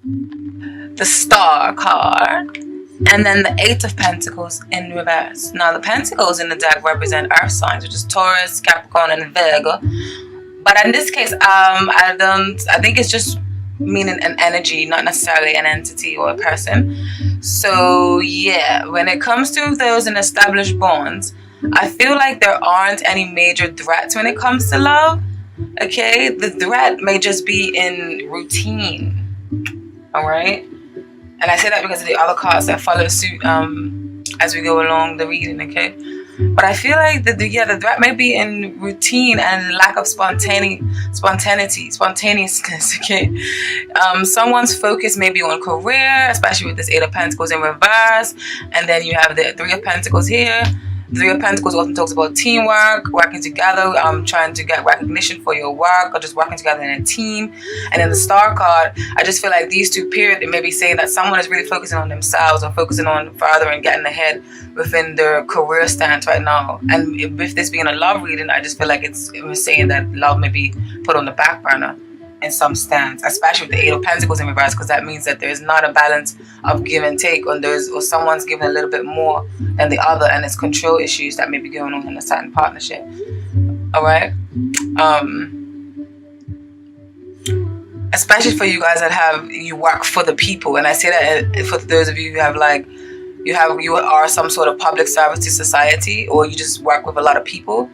the Star card, and then the Eight of Pentacles in reverse. Now, the Pentacles in the deck represent Earth signs, which is Taurus, Capricorn, and Virgo. But in this case, I think it's just meaning an energy, not necessarily an entity or a person. So yeah, when it comes to those in established bonds, I feel like there aren't any major threats when it comes to love. Okay, the threat may just be in routine. All right, and I say that because of the other cards that follow suit as we go along the reading. Okay, but I feel like the threat may be in routine and lack of spontaneousness. Okay, someone's focus may be on career, especially with this Eight of Pentacles in reverse, and then you have the Three of Pentacles here. The Three of Pentacles often talks about teamwork, working together, trying to get recognition for your work, or just working together in a team. And in the Star card, I just feel like these two periods may be saying that someone is really focusing on themselves or focusing on further and getting ahead within their career stance right now. And with this being a love reading, I just feel like it's saying that love may be put on the back burner in some stance, especially with the Eight of Pentacles in reverse, because that means that there's not a balance of give and take, or someone's giving a little bit more than the other, and it's control issues that may be going on in a certain partnership. All right, especially for you guys that you work for the people, and I say that for those of you who have you are some sort of public service to society, or you just work with a lot of people.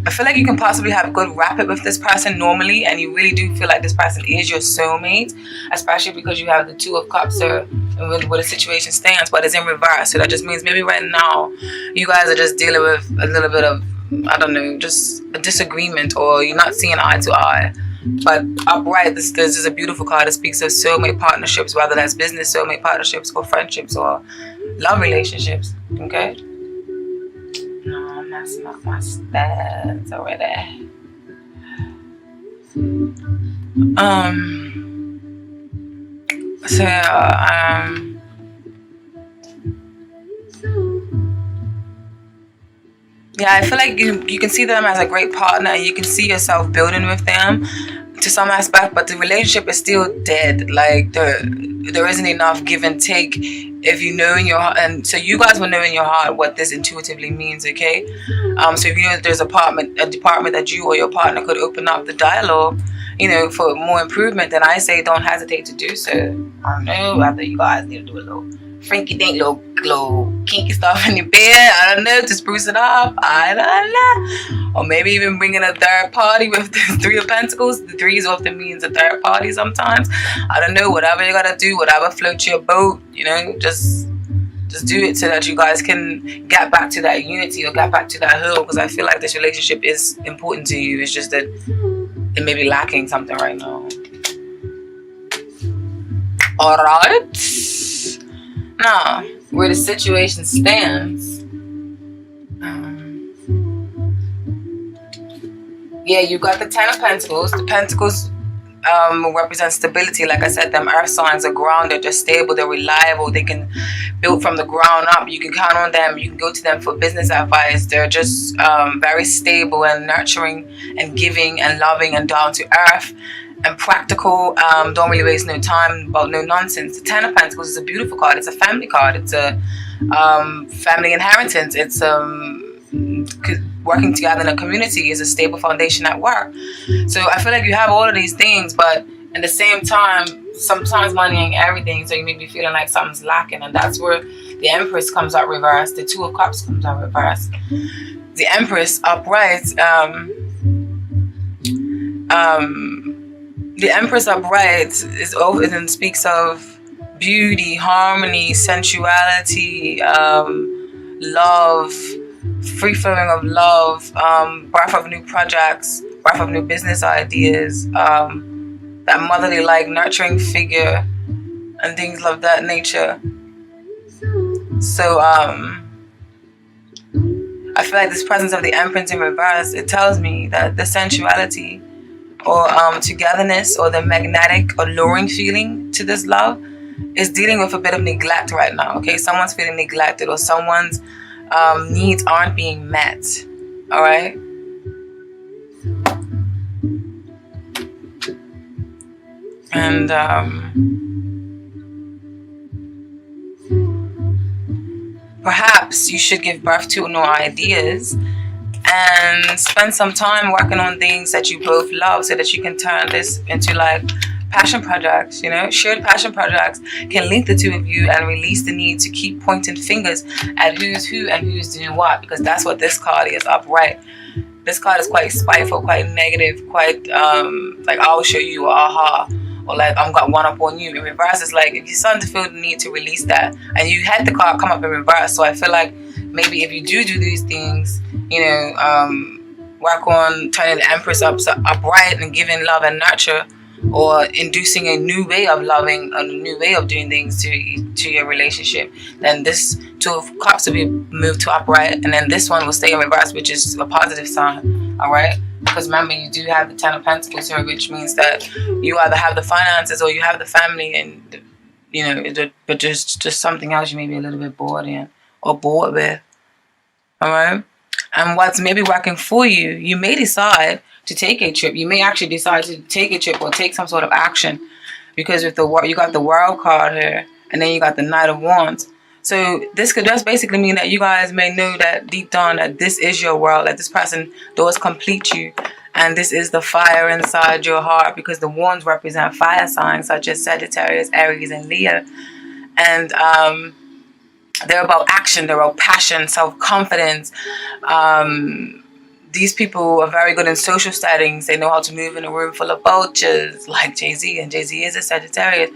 I feel like you can possibly have good rapport with this person normally, and you really do feel like this person is your soulmate, especially because you have the Two of Cups where the situation stands, but it's in reverse. So that just means maybe right now you guys are just dealing with a little bit of, I don't know, just a disagreement, or you're not seeing eye to eye. But upright, this is a beautiful card that speaks of soulmate partnerships, whether that's business soulmate partnerships or friendships or love relationships. Okay. No, I'm messing up my stats already. Yeah, I feel like you can see them as a great partner, and you can see yourself building with them to some aspect, but the relationship is still dead. Like there isn't enough give and take if you know in your heart, and so you guys will know in your heart what this intuitively means. Okay, so if you know that there's a department that you or your partner could open up the dialogue, for more improvement, then I say don't hesitate to do so. I don't know whether you guys need to do a little freaky dink, little kinky stuff in your bed. I don't know, to spruce it up. I don't know. Or maybe even bringing a third party with the Three of Pentacles. The threes often means a third party sometimes. I don't know, whatever you gotta do, whatever floats your boat, just do it so that you guys can get back to that unity or get back to that whole, because I feel like this relationship is important to you. It's just that it may be lacking something right now. Alright. Now, where the situation stands, you got the Ten of Pentacles. The Pentacles represent stability. Like I said, them earth signs are grounded, they're stable, they're reliable, they can build from the ground up. You can count on them, you can go to them for business advice. They're just very stable and nurturing and giving and loving and down to earth and practical. Don't really waste no time about no nonsense. The Ten of Pentacles is a beautiful card. It's a family card. It's a family inheritance. It's working together in a community is a stable foundation at work. So I feel like you have all of these things, but at the same time, sometimes money ain't everything, so you may be feeling like something's lacking, and that's where the Empress comes out reversed. The Two of Cups comes out reversed. The Empress upright, the Empress upright speaks of beauty, harmony, sensuality, love, free flowing of love, birth of new projects, birth of new business ideas, that motherly like nurturing figure and things of that nature. So I feel like this presence of the Empress in reverse, it tells me that the sensuality or togetherness or the magnetic alluring feeling to this love is dealing with a bit of neglect right now. Okay, someone's feeling neglected, or someone's needs aren't being met. All right. And perhaps you should give birth to new ideas and spend some time working on things that you both love so that you can turn this into like passion projects. Shared passion projects can link the two of you and release the need to keep pointing fingers at who's who and who's doing what, because that's what this card is upright. This card is quite spiteful, quite negative, quite like I'll show you, or aha, or like I'm got one up on you. In reverse, it's like if you're starting to feel the need to release that, and you had the card come up in reverse. So I feel like maybe if you do these things, work on turning the Empress upright and giving love and nurture, or inducing a new way of loving, a new way of doing things to your relationship, then this Two of Cups will be moved to upright, and then this one will stay in reverse, which is a positive sign. All right, because remember, you do have the Ten of Pentacles here, which means that you either have the finances or you have the family, and but just something else you may be a little bit bored with. All right, and what's maybe working for you, you may decide to take a trip. You may actually decide to take a trip or take some sort of action, because with you got the World card here, and then you got the Knight of Wands. So this could just basically mean that you guys may know that deep down that this is your world, that this person does complete you, and this is the fire inside your heart, because the wands represent fire signs such as Sagittarius, Aries, and Leo, and they're about action, they're about passion, self-confidence. These people are very good in social settings. They know how to move in a room full of vultures, like Jay-Z, and Jay-Z is a Sagittarius.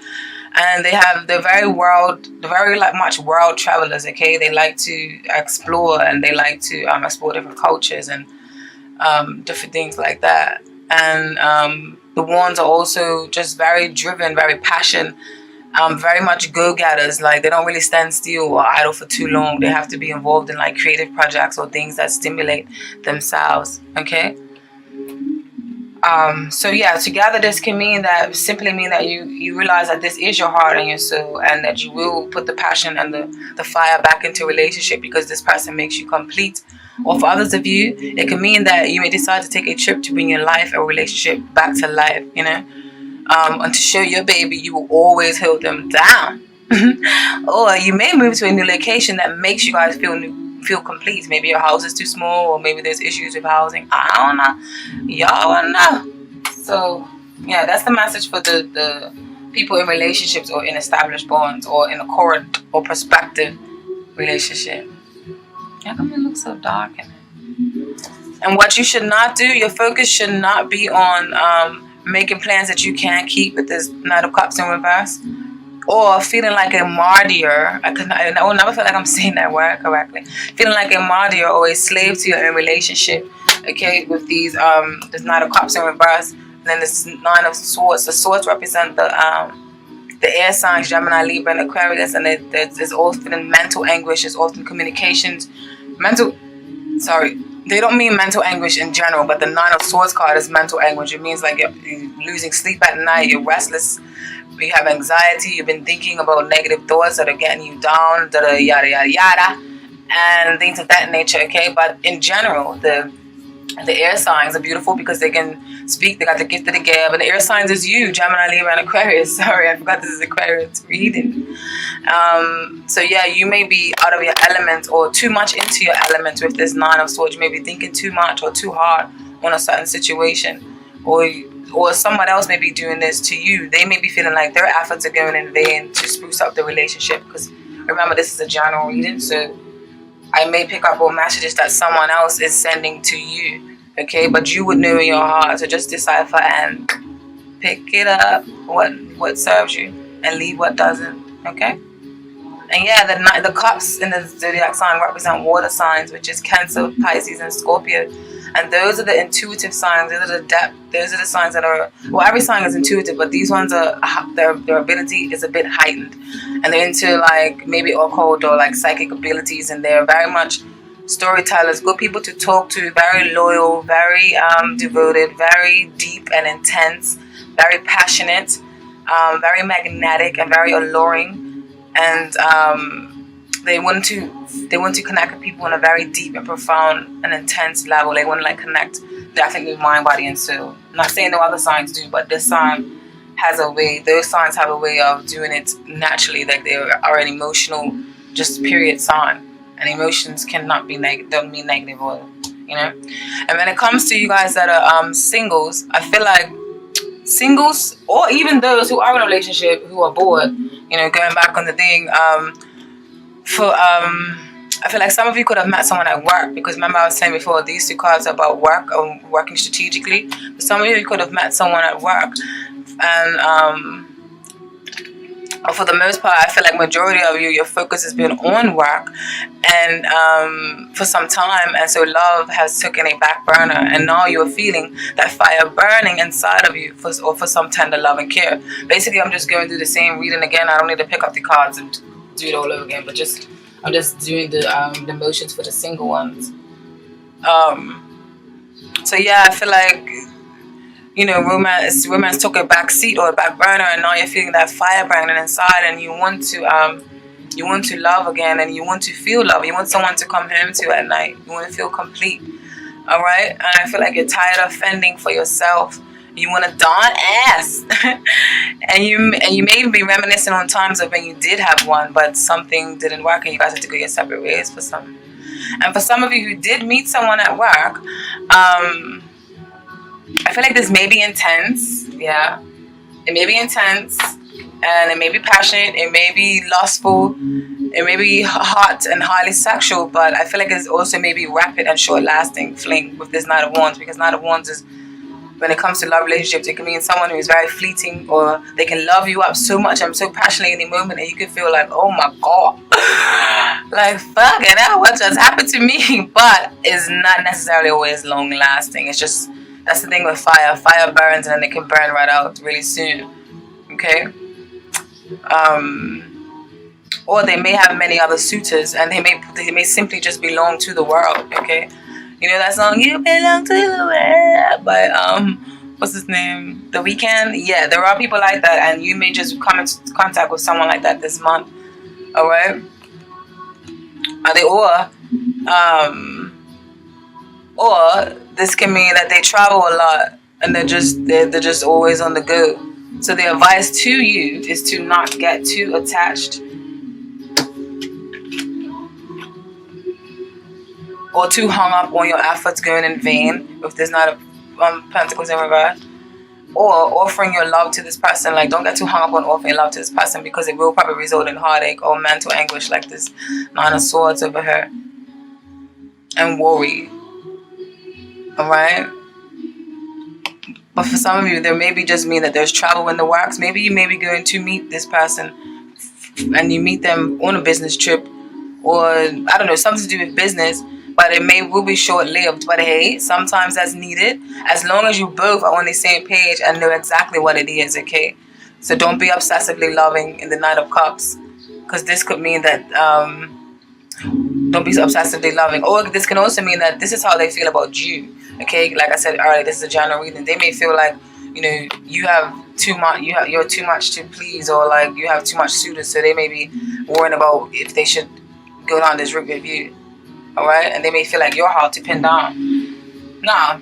And they're very much world travelers, okay? They like to explore, and they like to explore different cultures and different things like that. And the wands are also just very driven, very passionate, very much go-getters. Like, they don't really stand still or idle for too long. They have to be involved in like creative projects or things that stimulate themselves, okay? So yeah, together this can simply mean that you realize that this is your heart and your soul, and that you will put the passion and the fire back into a relationship, because this person makes you complete. Or for others of you, it can mean that you may decide to take a trip to bring your life or relationship back to life, and to show your baby you will always hold them down. Or you may move to a new location that makes you guys feel complete. Maybe your house is too small, or maybe there's issues with housing. I don't know. Y'all wanna know. So yeah, that's the message for the people in relationships or in established bonds or in a current or prospective relationship. How come it looks so dark in it? And what you should not do, your focus should not be on making plans that you can't keep with this Knight of Cups in reverse, or feeling like a martyr. I will never feel like I'm saying that word correctly. Feeling like a martyr or a slave to your own relationship, okay, with these this Knight of Cups in reverse, and then this Nine of Swords. The swords represent the air signs, Gemini, Libra, and Aquarius, and there's often mental anguish, there's often communications. They don't mean mental anguish in general, but the Nine of Swords card is mental anguish. It means like you're losing sleep at night, you're restless, you have anxiety, you've been thinking about negative thoughts that are getting you down, yada, yada, yada, and things of that nature, okay? But in general, the air signs are beautiful because they can speak, they got the gift of the gab, and the air signs is you, Gemini, Libra, and Aquarius. Sorry, I forgot this is Aquarius reading. So yeah, you may be out of your element or too much into your element with this Nine of Swords. You may be thinking too much or too hard on a certain situation, or someone else may be doing this to you. They may be feeling like their efforts are going in vain to spruce up the relationship, because remember, this is a general reading, so I may pick up on messages that someone else is sending to you, okay? But you would know in your heart, so just decipher and pick it up, what serves you, and leave what doesn't, okay? And yeah, the cups in the zodiac sign represent water signs, which is Cancer, Pisces, and Scorpio. And those are the intuitive signs. Those are the signs that are, well, every sign is intuitive, but these ones are, their ability is a bit heightened. And they're into like maybe occult or like psychic abilities, and they're very much storytellers, good people to talk to, very loyal, very devoted, very deep and intense, very passionate, very magnetic, and very alluring. And they want to connect with people on a very deep and profound and intense level. They want to like connect definitely with mind, body, and soul. I'm not saying no other signs do, but this sign has a way, those signs have a way of doing it naturally. Like they are an emotional, just period sign. And emotions cannot be negative, don't mean negative or, you know. And when it comes to you guys that are singles, I feel like singles, or even those who are in a relationship who are bored, you know, going back on the thing, I feel like some of you could have met someone at work, because remember I was saying before, these two cards are about work or working strategically. But some of you could have met someone at work, and for the most part, I feel like majority of you, your focus has been on work, and for some time, and so love has taken a back burner, and now you're feeling that fire burning inside of you for some tender love and care. Basically, I'm just going through the same reading again. I don't need to pick up the cards and do it all over again, but I'm just doing the motions for the single ones. So yeah, I feel like, you know, romance took a back seat or a back burner, and now you're feeling that fire burning inside, and you want to love again, and you want to feel love. You want someone to come home to at night. You want to feel complete. All right, and I feel like you're tired of fending for yourself. You want to don ass, and you may even be reminiscing on times of when you did have one, but something didn't work, and you guys had to go your separate ways for some. And for some of you who did meet someone at work, I feel like this may be intense. Yeah, it may be intense, and it may be passionate. It may be lustful. It may be hot and highly sexual, but I feel like it's also maybe rapid and short-lasting fling with this Knight of Wands, because Knight of Wands is, when it comes to love relationships, it can mean someone who is very fleeting, or they can love you up so much and so passionately in the moment that you can feel like, oh my God, like fucking hell, what just happened to me? But it's not necessarily always long lasting. It's just, that's the thing with fire. Fire burns and then it can burn right out really soon. Okay? Or they may have many other suitors, and they may simply just belong to the world. Okay? You know that song, "You Belong to the World" by what's his name? The Weeknd? Yeah, there are people like that, and you may just come into contact with someone like that this month. Alright? Or this can mean that they travel a lot, and they're just always on the go. So the advice to you is to not get too attached or too hung up on your efforts going in vain, if there's not a Pentacles in reverse, or offering your love to this person. Like, don't get too hung up on offering love to this person, because it will probably result in heartache or mental anguish, like this Nine of Swords over here, and worry. Alright? But for some of you, there may be just mean that there's travel in the works. Maybe you may be going to meet this person, and you meet them on a business trip, or I don't know, something to do with business, but it will be short-lived. But hey, sometimes that's needed, as long as you both are on the same page and know exactly what it is. Okay? So don't be obsessively loving in the Knight of Cups, because this could mean that don't be obsessively loving, or this can also mean that this is how they feel about you. Okay, like I said earlier, this is a general reading. They may feel like, you know, you have too much, you're too much to please, or like you have too much suitors, so they may be worrying about if they should go down this route with you. Alright, and they may feel like you're hard to pin down. Nah.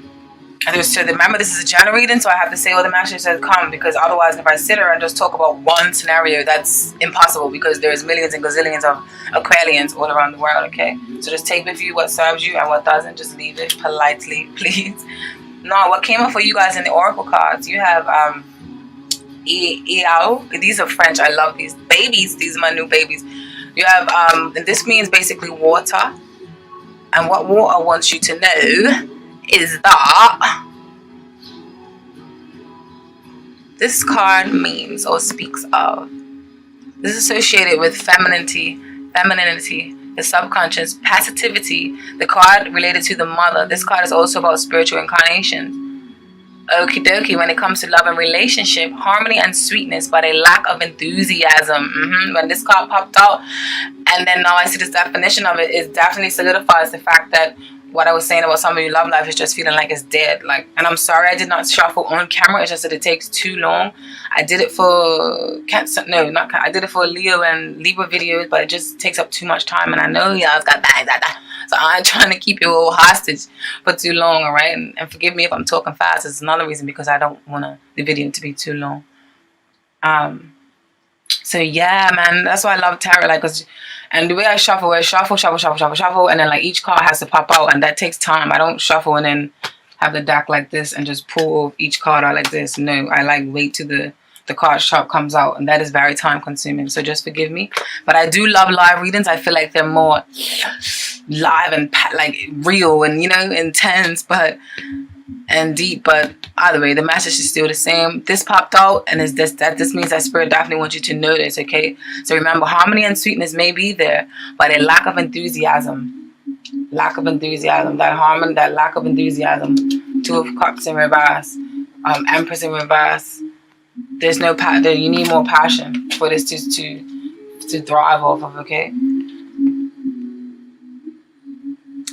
And so remember, this is a general reading, so I have to say all the messages that come, because otherwise, if I sit here and just talk about one scenario, that's impossible, because there's millions and gazillions of Aquarians all around the world. Okay, so just take with you what serves you, and what doesn't, just leave it politely, please. Now, what came up for you guys in the oracle cards? You have these are French. I love these babies. These are my new babies. You have and this means basically water, and what water wants you to know is that this card means or speaks of, this is associated with femininity, the subconscious, passivity. The card related to the mother. This card is also about spiritual incarnations. Okie dokie, when it comes to love and relationship, harmony and sweetness, but a lack of enthusiasm. When this card popped out, and then now I see this definition of it, it definitely solidifies the fact that what I was saying about some of your love life is just feeling like it's dead. Like, and I'm sorry I did not shuffle on camera. It's just that it takes too long. I did it for I did it for Leo and Libra videos, but it just takes up too much time. And I know y'all's got that. So I'm trying to keep you all hostage for too long, all right? And forgive me if I'm talking fast. It's another reason, because I don't want the video to be too long. So yeah, man, that's why I love tarot. Like, and the way I shuffle is shuffle, and then like each card has to pop out, and that takes time. I don't shuffle and then have the deck like this and just pull each card out like this. No, I like wait till the card sharp comes out, and that is very time consuming. So just forgive me, but I do love live readings. I feel like they're more live and like real and intense, and deep. But either way, the message is still the same. This popped out, and this means that spirit definitely wants you to know this. Okay, so remember, harmony and sweetness may be there, but a lack of enthusiasm, that harmony, that lack of enthusiasm. Two of Cups in reverse, Empress in reverse. There's no you need more passion for this to thrive off of. Okay.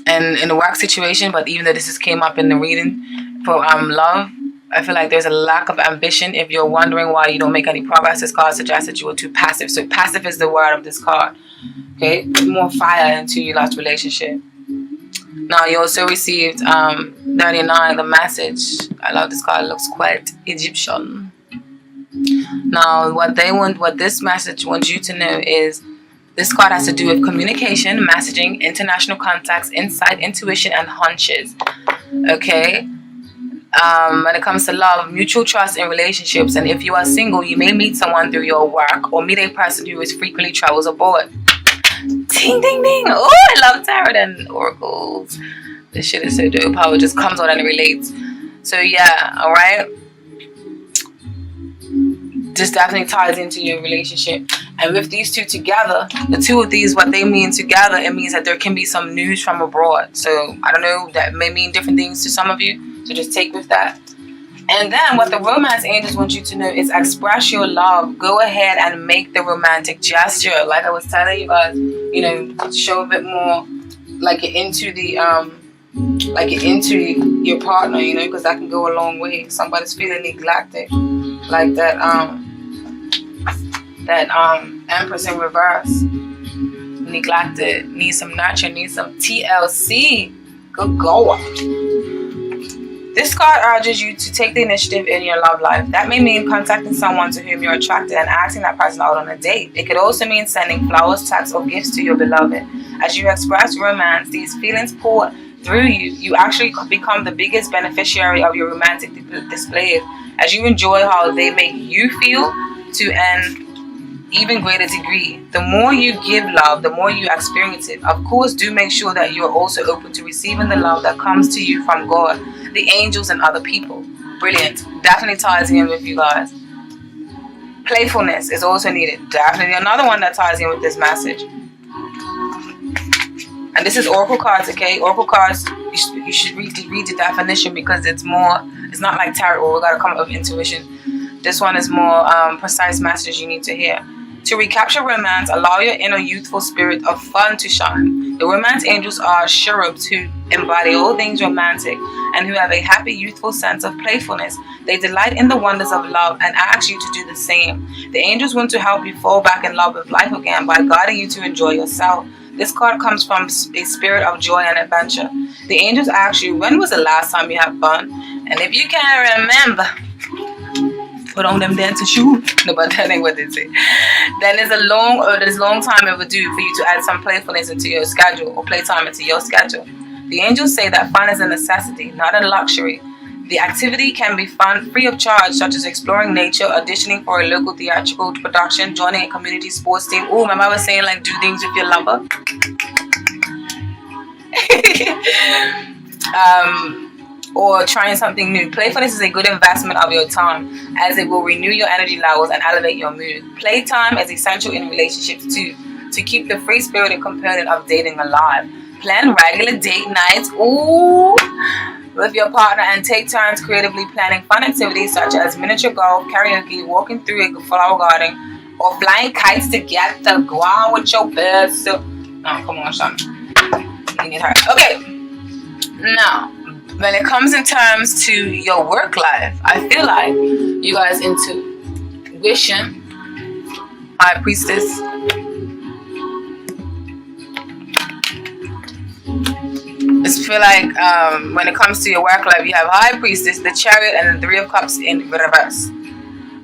And in the work situation, but even though this came up in the reading for love, I feel like there's a lack of ambition. If you're wondering why you don't make any progress, this card suggests that you are too passive. So passive is the word of this card. Okay, put more fire into your last relationship. Now you also received 39, the message. I love this card. It looks quite Egyptian. Now what this message wants you to know is, this card has to do with communication, messaging, international contacts, insight, intuition, and hunches. Okay? When it comes to love, mutual trust in relationships. And if you are single, you may meet someone through your work or meet a person who frequently travels abroad. Ding, ding, ding. Oh, I love tarot and oracles. This shit is so dope how it just comes out and it relates. So yeah, alright? This definitely ties into your relationship. And with these two together, the two of these, what they mean together, it means that there can be some news from abroad. So I don't know, that may mean different things to some of you. So just take with that. And then what the romance angels want you to know is express your love. Go ahead and make the romantic gesture. Like I was telling you guys, show a bit more like you're into the your partner, because that can go a long way. If somebody's feeling neglected, like that Empress in reverse, neglected, needs some nurture, needs some TLC. Good goer. This card urges you to take the initiative in your love life. That may mean contacting someone to whom you're attracted and asking that person out on a date. It could also mean sending flowers, texts, or gifts to your beloved. As you express romance, these feelings pour through you. You actually become the biggest beneficiary of your romantic displays, as you enjoy how they make you feel to an even greater degree. The more you give love, the more you experience it. Of course, do make sure that you are also open to receiving the love that comes to you from God, the angels, and other people. Brilliant. Definitely ties in with you guys. Playfulness is also needed. Definitely another one that ties in with this message. And this is oracle cards, okay? Oracle cards, you should read the definition, because it's not like tarot, we gotta come up with intuition. This one is more precise message you need to hear. To recapture romance, allow your inner youthful spirit of fun to shine. The romance angels are cherubs who embody all things romantic and who have a happy, youthful sense of playfulness. They delight in the wonders of love and ask you to do the same. The angels want to help you fall back in love with life again by guiding you to enjoy yourself. This card comes from a spirit of joy and adventure. The angels ask you, when was the last time you had fun? And if you can't remember, put on them dancing shoes. No, but that ain't what they say. Then there's long time overdue for you to add some playfulness into your schedule, or playtime into your schedule. The angels say that fun is a necessity, not a luxury. The activity can be fun, free of charge, such as exploring nature, auditioning for a local theatrical production, joining a community sports team. Oh, remember I was saying, like, do things with your lover? Or trying something new. Playfulness is a good investment of your time, as it will renew your energy levels and elevate your mood. Playtime is essential in relationships too, to keep the free-spirited component of dating alive. Plan regular date nights with your partner and take turns creatively planning fun activities such as miniature golf, karaoke, walking through a flower garden, or flying kites together. Go on with your best. Come on, Sean. You need her. Okay. Now, when it comes in terms to your work life, I feel like you guys intuition, High Priestess, I feel like when it comes to your work life, you have High Priestess, the Chariot, and the Three of Cups in reverse.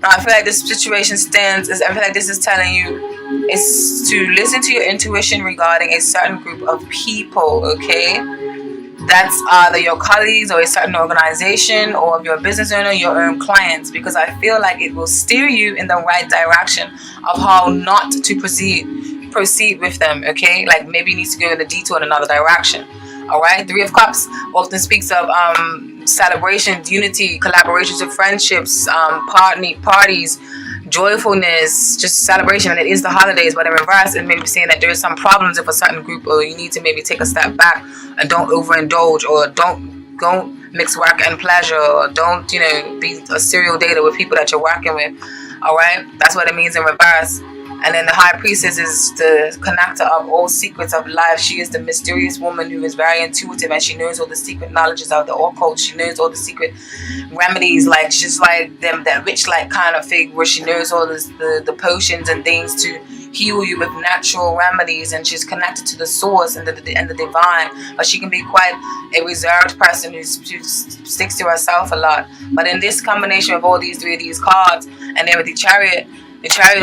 Now, I feel like this situation stands, I feel like this is telling you is to listen to your intuition regarding a certain group of people, okay? That's either your colleagues or a certain organization, or if you're a business owner, your own clients, because I feel like it will steer you in the right direction of how not to proceed with them, okay? Like maybe you need to go in a detour in another direction. All right, Three of Cups often speaks of celebrations, unity, collaborations with friendships, parties, joyfulness, just celebration. And it is the holidays, but in reverse, it may be saying that there's some problems with a certain group, or you need to maybe take a step back and don't overindulge, or don't mix work and pleasure, or don't, you know, be a serial dater with people that you're working with. All right, that's what it means in reverse. And then the High Priestess is the connector of all secrets of life. She is the mysterious woman who is very intuitive, and she knows all the secret knowledges of the occult. She knows all the secret remedies. Like she's like them, that witch-like kind of figure where she knows all the potions and things to heal you with natural remedies. And she's connected to the source and the divine. But she can be quite a reserved person who sticks to herself a lot. But in this combination of all these three of these cards, and then with the Chariot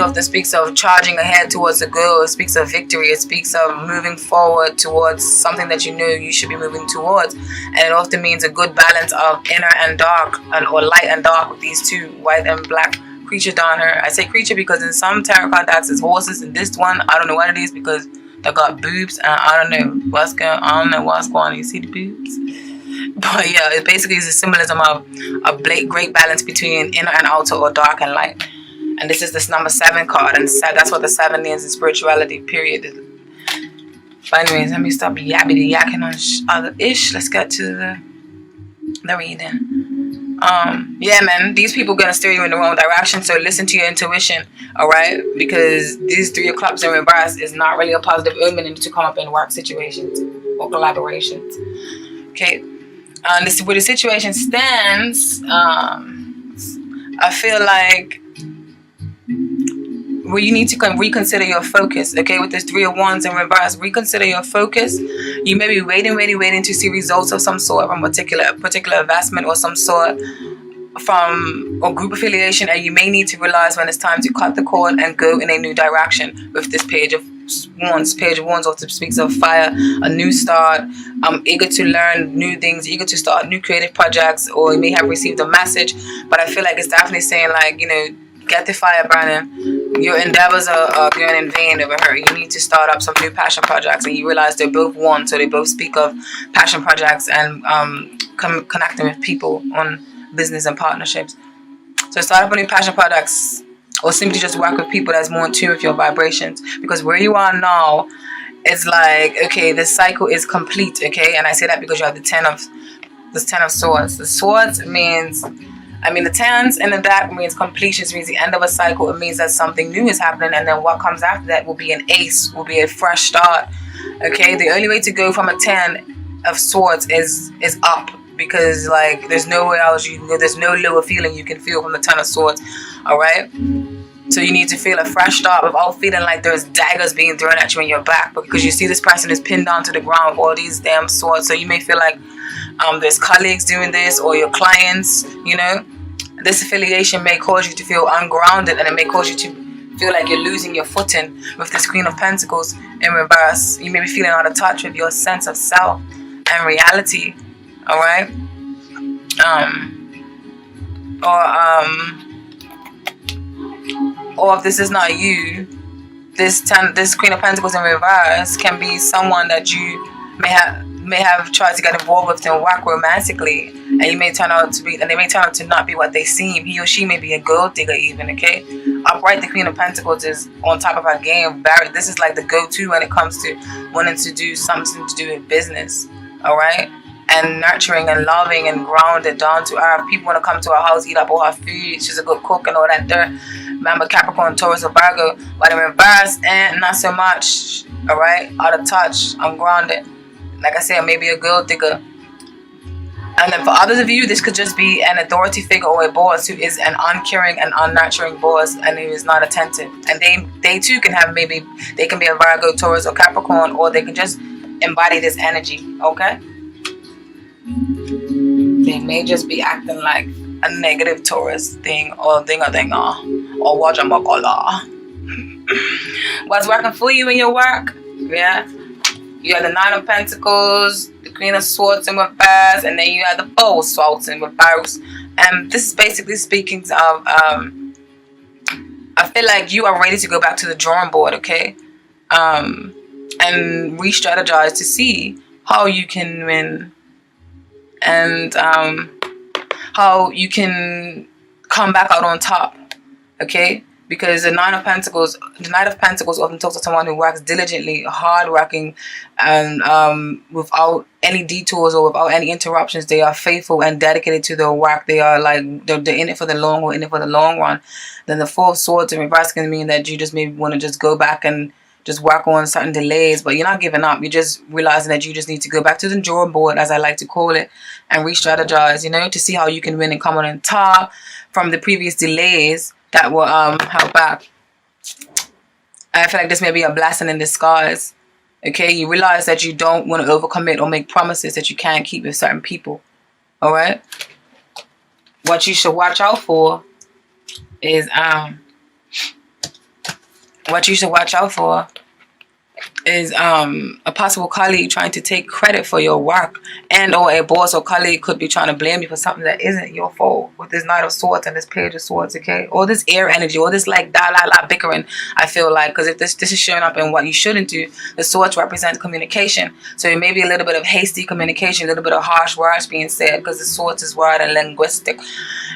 often speaks of charging ahead towards a goal. It speaks of victory. It speaks of moving forward towards something that you know you should be moving towards. And it often means a good balance of inner and dark, or light and dark, with these two white and black creatures down here. I say creature because in some tarot card decks it's horses. In this one, I don't know what it is because they got boobs, and I don't know what's going on. You see the boobs? But yeah, it basically is a symbolism of a great balance between inner and outer, or dark and light. And this is this number 7 card, and that's what the 7 is in spirituality, period. But anyways, let me stop yakking on other ish. Let's get to the reading. Yeah, man, these people gonna steer you in the wrong direction, so listen to your intuition, alright? Because these 3 of Cups in reverse is not really a positive omen to come up in work situations or collaborations. Okay, this is where the situation stands. I feel like where you need to reconsider your focus, okay? With this 3 of Wands in reverse, reconsider your focus. You may be waiting to see results of some sort from a particular investment or some sort from a group affiliation, and you may need to realize when it's time to cut the cord and go in a new direction. With this Page of Wands often speaks of fire, a new start. Eager to learn new things, eager to start new creative projects, or you may have received a message, but I feel like it's definitely saying, like, you know, get the fire burning. Your endeavors are going in vain over her. You need to start up some new passion projects, and you realize they're both one, so they both speak of passion projects and connecting with people on business and partnerships. So start up new passion projects, or simply just work with people that's more in tune with your vibrations. Because where you are now, it's like, okay, this cycle is complete, okay? And I say that because you have the 10 of Swords. The Swords means, the 10s in the deck means completion. It means the end of a cycle. It means that something new is happening, and then what comes after that will be an ace, will be a fresh start. Okay, the only way to go from a 10 of Swords is up, because like there's nowhere else you can go. There's no lower feeling you can feel from the 10 of Swords. All right. So you need to feel a fresh start without feeling like there's daggers being thrown at you in your back, because you see this person is pinned down to the ground with all these damn swords. So you may feel like there's colleagues doing this, or your clients, you know. This affiliation may cause you to feel ungrounded, and it may cause you to feel like you're losing your footing with this Queen of Pentacles in reverse. You may be feeling out of touch with your sense of self and reality. All right. Or if this is not you, this Queen of Pentacles in reverse can be someone that you may have tried to get involved with and work romantically, and they may turn out to not be what they seem. He or she may be a gold digger even, okay? Upright, the Queen of Pentacles is on top of her game. This is like the go-to when it comes to wanting to do something to do with business, all right? And nurturing and loving and grounded, down to earth. People want to come to her house, eat up all her food. She's a good cook and all that there. Remember, Capricorn, Taurus, or Virgo. But in reverse, not so much, all right? Out of touch, ungrounded. Like I said, maybe a girl digger. And then for others of you, this could just be an authority figure or a boss who is an uncaring and unnurturing boss, and who is not attentive. And they too can have, maybe they can be a Virgo, Taurus, or Capricorn, or they can just embody this energy, okay? They may just be acting like a negative Taurus thing or dinga or wajamakola. What's working for you in your work? Yeah. You have the Nine of Pentacles, the Queen of Swords in reverse, and then you have the Four of Swords in reverse. And this is basically speaking of, I feel like you are ready to go back to the drawing board, okay? And re-strategize to see how you can win and how you can come back out on top, okay? Because the Knight of Pentacles often talks to someone who works diligently, hard-working, and without any detours or without any interruptions. They are faithful and dedicated to their work. They are like, they're in it for the long haul, in it for the long run. Then the Four of Swords in reverse can mean that you just maybe want to just go back and just work on certain delays, but you're not giving up. You're just realizing that you just need to go back to the drawing board, as I like to call it, and re-strategize, you know, to see how you can win and come on top from the previous delays that were held back. I feel like this may be a blessing in disguise. Okay, you realize that you don't want to overcommit or make promises that you can't keep with certain people. All right. What you should watch out for is a possible colleague trying to take credit for your work, and or a boss or colleague could be trying to blame you for something that isn't your fault with this Knight of Swords and this Page of Swords, okay? Or this air energy, or this like bickering, I feel like, because if this is showing up in what you shouldn't do, the Swords represent communication. So it may be a little bit of hasty communication, a little bit of harsh words being said, because the Swords is word and linguistic.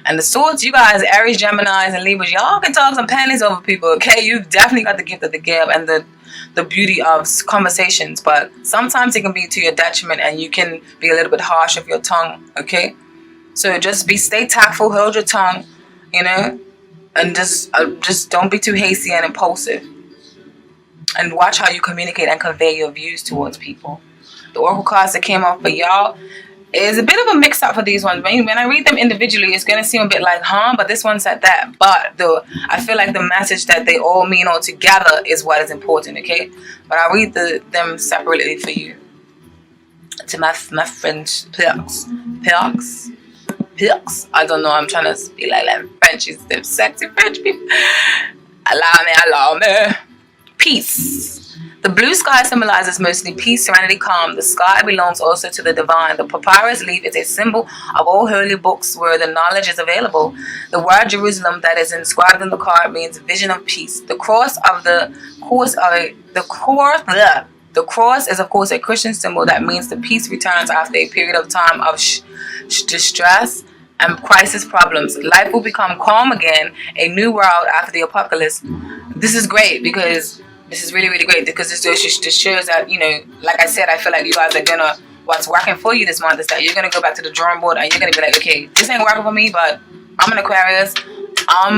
And the Swords, you guys, Aries, Geminis, and Libras, y'all can talk some panties over people, okay? You've definitely got the gift of the gab and the beauty of conversations, but sometimes it can be to your detriment, and you can be a little bit harsh with your tongue, okay? So just stay tactful, hold your tongue, you know, and just don't be too hasty and impulsive, and watch how you communicate and convey your views towards people. The oracle cards that came out for y'all is a bit of a mix-up for these ones. When I read them individually, it's going to seem a bit like, but this one said that. But I feel like the message that they all mean all together is what is important, okay? But I'll read them separately for you. To my friends, Pix. I don't know, I'm trying to speak like French. It's them sexy French people. Allow me. Peace. The blue sky symbolizes mostly peace, serenity, calm. The sky belongs also to the divine. The papyrus leaf is a symbol of all holy books where the knowledge is available. The word Jerusalem that is inscribed on the card means vision of peace. The cross is of course a Christian symbol that means the peace returns after a period of time of distress and crisis problems. Life will become calm again, a new world after the apocalypse. This is great because this is really, really great, because this shows that, you know, like I said, I feel like you guys are what's working for you this month is that you're going to go back to the drawing board, and you're going to be like, okay, this ain't working for me, but I'm an Aquarius. I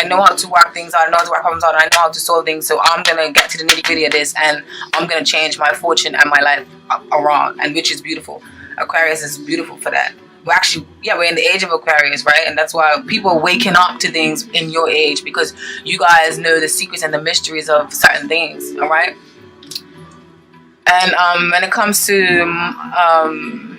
know how to work things out. I know how to work problems out. I know how to solve things. So I'm going to get to the nitty gritty of this, and I'm going to change my fortune and my life around, and which is beautiful. Aquarius is beautiful for that. We're in the age of Aquarius, right? And that's why people are waking up to things in your age, because you guys know the secrets and the mysteries of certain things, all right? And when it comes to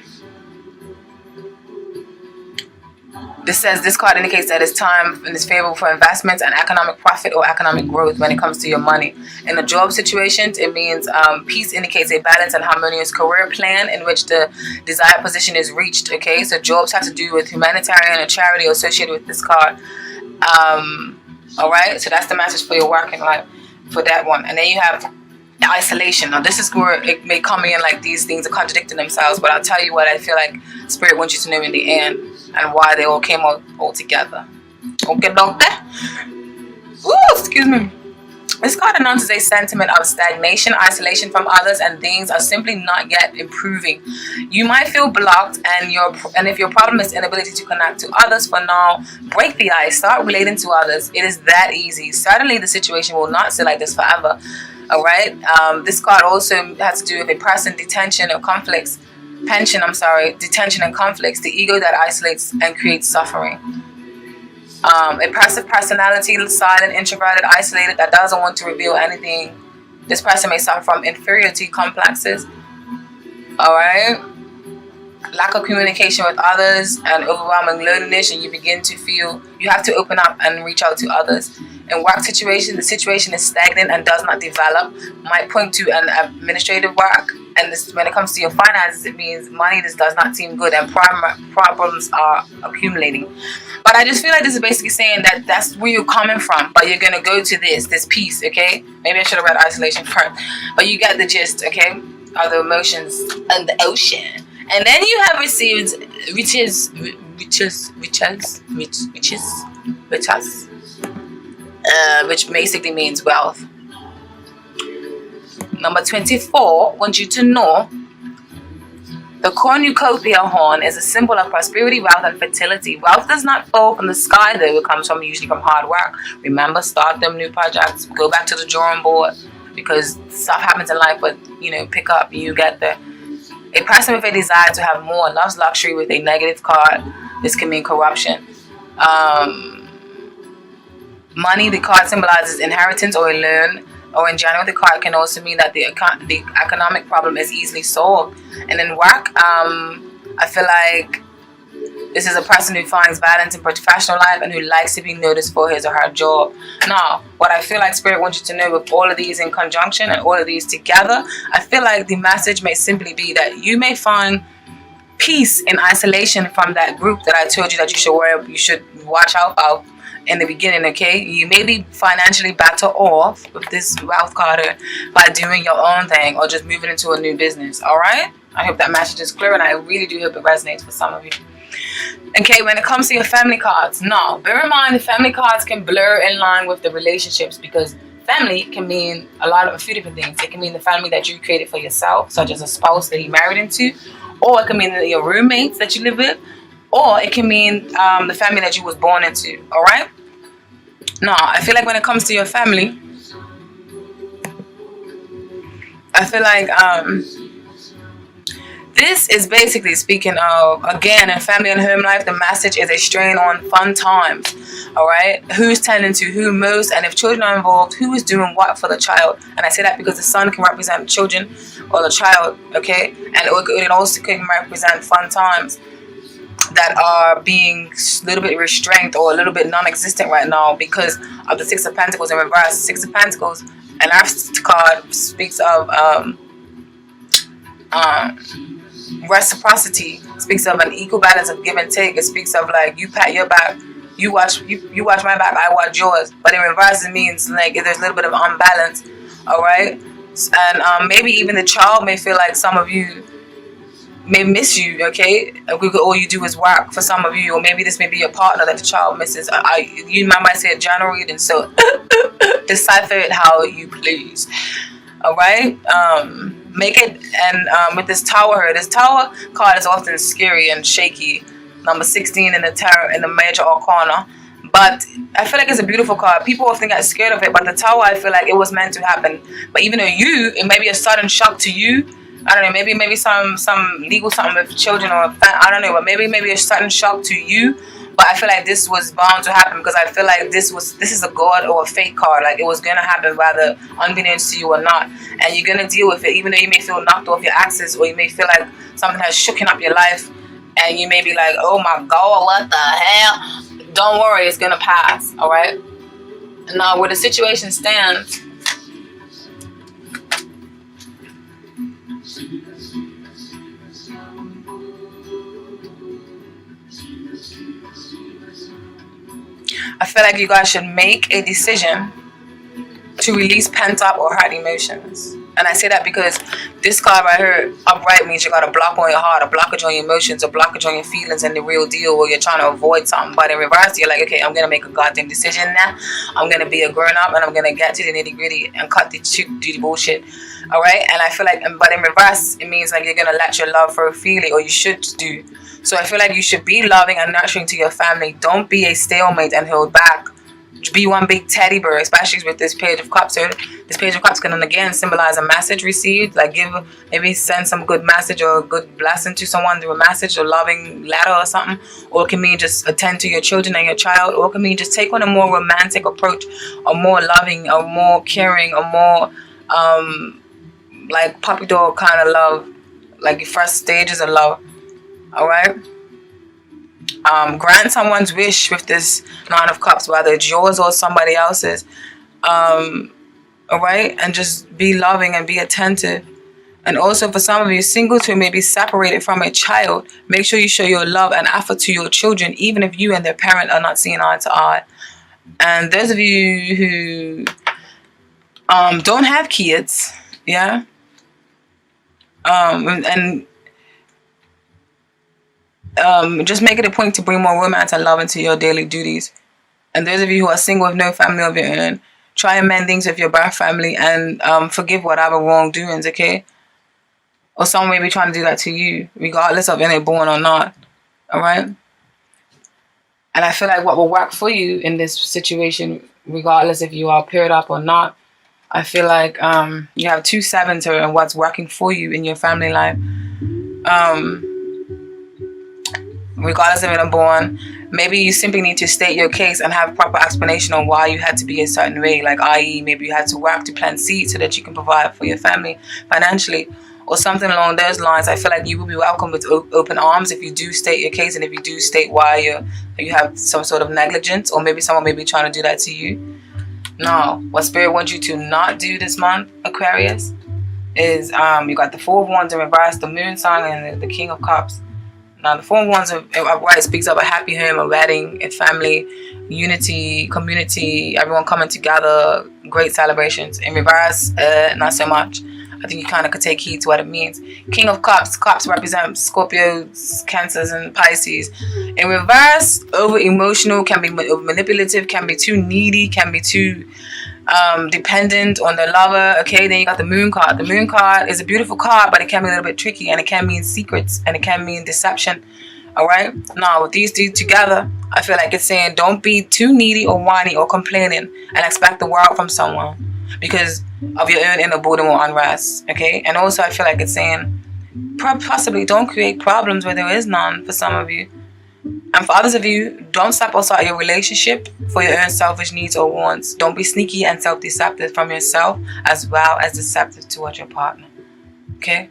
this card indicates that it's time and it's favorable for investments and economic profit or economic growth when it comes to your money. In the job situations, it means peace indicates a balanced and harmonious career plan in which the desired position is reached, okay? So jobs have to do with humanitarian and charity associated with this card. All right? So that's the message for your working life for that one. And then you have isolation. Now this is where it may come in like these things are contradicting themselves, but I'll tell you what I feel like Spirit wants you to know in the end, and why they all came out all together. Okay, doctor? Ooh, excuse me. This card announces a sentiment of stagnation, isolation from others, and things are simply not yet improving. You might feel blocked, and if your problem is inability to connect to others for now, break the ice, start relating to others. It is that easy. Certainly the situation will not stay like this forever. All right. This card also has to do with a person, detention and conflicts. Detention and conflicts. The ego that isolates and creates suffering. A passive personality, silent, introverted, isolated, that doesn't want to reveal anything. This person may suffer from inferiority complexes. All right. lack of communication with others and overwhelming loneliness, and you begin to feel you have to open up and reach out to others. In work situation, the situation is stagnant and does not develop. Might point to an administrative work. And this, when it comes to your finances, it means money just does not seem good and problems are accumulating. But I just feel like this is basically saying that that's where you're coming from, but you're going to go to this peace, okay? Maybe I should have read isolation first. But you get the gist, okay, of the emotions and the ocean. And then you have received riches, which basically means wealth. Number 24 wants you to know the cornucopia horn is a symbol of prosperity, wealth, and fertility. Wealth does not fall from the sky, though. It comes from usually from hard work. Remember, start them new projects. Go back to the drawing board, because stuff happens in life, but pick up. You get there. A person with a desire to have more loves luxury with a negative card. This can mean corruption. Money, the card symbolizes inheritance or a loan. Or in general, the card can also mean that the economic problem is easily solved. And in work, I feel like this is a person who finds balance in professional life and who likes to be noticed for his or her job. Now, what I feel like Spirit wants you to know with all of these in conjunction and all of these together, I feel like the message may simply be that you may find peace in isolation from that group that I told you that you should watch out for in the beginning, okay? You may be financially better off with this wealth card by doing your own thing or just moving into a new business, all right? I hope that message is clear, and I really do hope it resonates for some of you. Okay, when it comes to your family cards, now, bear in mind the family cards can blur in line with the relationships, because family can mean a few different things. It can mean the family that you created for yourself, such as a spouse that you married into, or it can mean your roommates that you live with, or it can mean the family that you was born into, all right? Now, I feel like when it comes to your family, I feel like this is basically speaking of, again, in family and home life, the message is a strain on fun times, all right? Who's tending to who most, and if children are involved, who is doing what for the child? And I say that because the sun can represent children or the child, okay? And it also can represent fun times that are being a little bit restrained or a little bit non-existent right now because of the Six of Pentacles in reverse. Six of Pentacles, and our card speaks of reciprocity, speaks of an equal balance of give and take. It speaks of like you pat your back, you watch my back, I watch yours. But in reverse, it means like if there's a little bit of unbalance, all right? And maybe even the child may feel like some of you may miss you, okay? All you do is work for some of you, or maybe this may be your partner that the child misses. You might say a general reading, so decipher it how you please, all right? Make it, and with this tower card is often scary and shaky. Number 16 in the tarot, in the major arcana. But I feel like it's a beautiful card. People often get scared of it, but the tower, I feel like it was meant to happen. But even though it may be a sudden shock to you, I don't know, maybe some legal something with children or I don't know, but maybe a sudden shock to you. But I feel like this was bound to happen because I feel like this is a god or a fate card. Like it was gonna happen whether unbeknownst to you or not, and you're gonna deal with it. Even though you may feel knocked off your axis, or you may feel like something has shooken up your life, and you may be like, oh my god, what the hell? Don't worry, it's gonna pass. All right. Now, where the situation stands, I feel like you guys should make a decision to release pent-up or hurt emotions. And I say that because this card right here, upright, means you got a block on your heart, a blockage on your emotions, a blockage on your feelings and the real deal, where you're trying to avoid something. But in reverse, you're like, okay, I'm going to make a goddamn decision now. I'm going to be a grown-up and I'm going to get to the nitty-gritty and cut the bullshit. All right? And I feel like, but in reverse, it means like you're going to let your love flow freely, or you should do. So I feel like you should be loving and nurturing to your family. Don't be a stalemate and hold back. Be one big teddy bear, especially with this Page of Cups. So this Page of Cups can again symbolize a message received, like maybe send some good message or a good blessing to someone through a message or loving letter or something. Or it can mean just attend to your children and your child. Or it can mean just take on a more romantic approach, or more loving, or more caring, or more like puppy dog kind of love, like your first stages of love. All right. Grant someone's wish with this Nine of Cups, whether it's yours or somebody else's. All right, and just be loving and be attentive. And also for some of you, singles who may be separated from a child, make sure you show your love and effort to your children, even if you and their parent are not seeing eye to eye. And those of you who don't have kids, yeah, and just make it a point to bring more romance and love into your daily duties. And those of you who are single with no family of your own, try and mend things with your birth family and forgive whatever wrongdoings, okay? Or someone may be trying to do that to you, regardless of if they're born or not, all right? And I feel like what will work for you in this situation, regardless if you are paired up or not, I feel like you have 2 sevens here and what's working for you in your family life. Regardless of when I'm born, maybe you simply need to state your case and have proper explanation on why you had to be a certain way, like i.e. maybe you had to work to plant seeds so that you can provide for your family financially or something along those lines. I feel like you will be welcomed with open arms if you do state your case and if you do state why you have some sort of negligence, or maybe someone may be trying to do that to you. Now, what Spirit wants you to not do this month, Aquarius, is you got the Four of Wands in reverse, the Moon sign, and the King of Cups. Now, the Four of Wands upright speaks of a happy home, a wedding, a family, unity, community, everyone coming together, great celebrations. In reverse, not so much. I think you kind of could take heed to what it means. King of Cups. Cups represent Scorpios, Cancers, and Pisces. In reverse, over emotional, can be over manipulative, can be too needy, can be too dependent on the lover. Okay, then you got the Moon card. The Moon card is a beautiful card, but it can be a little bit tricky, and it can mean secrets, and it can mean deception. All right. Now, with these two together, I feel like it's saying don't be too needy or whiny or complaining and expect the world from someone because of your own inner boredom or unrest. Okay, and also I feel like it's saying possibly don't create problems where there is none for some of you. And for others of you, don't sabotage your relationship for your own selfish needs or wants. Don't be sneaky and self-deceptive from yourself as well as deceptive towards your partner. Okay?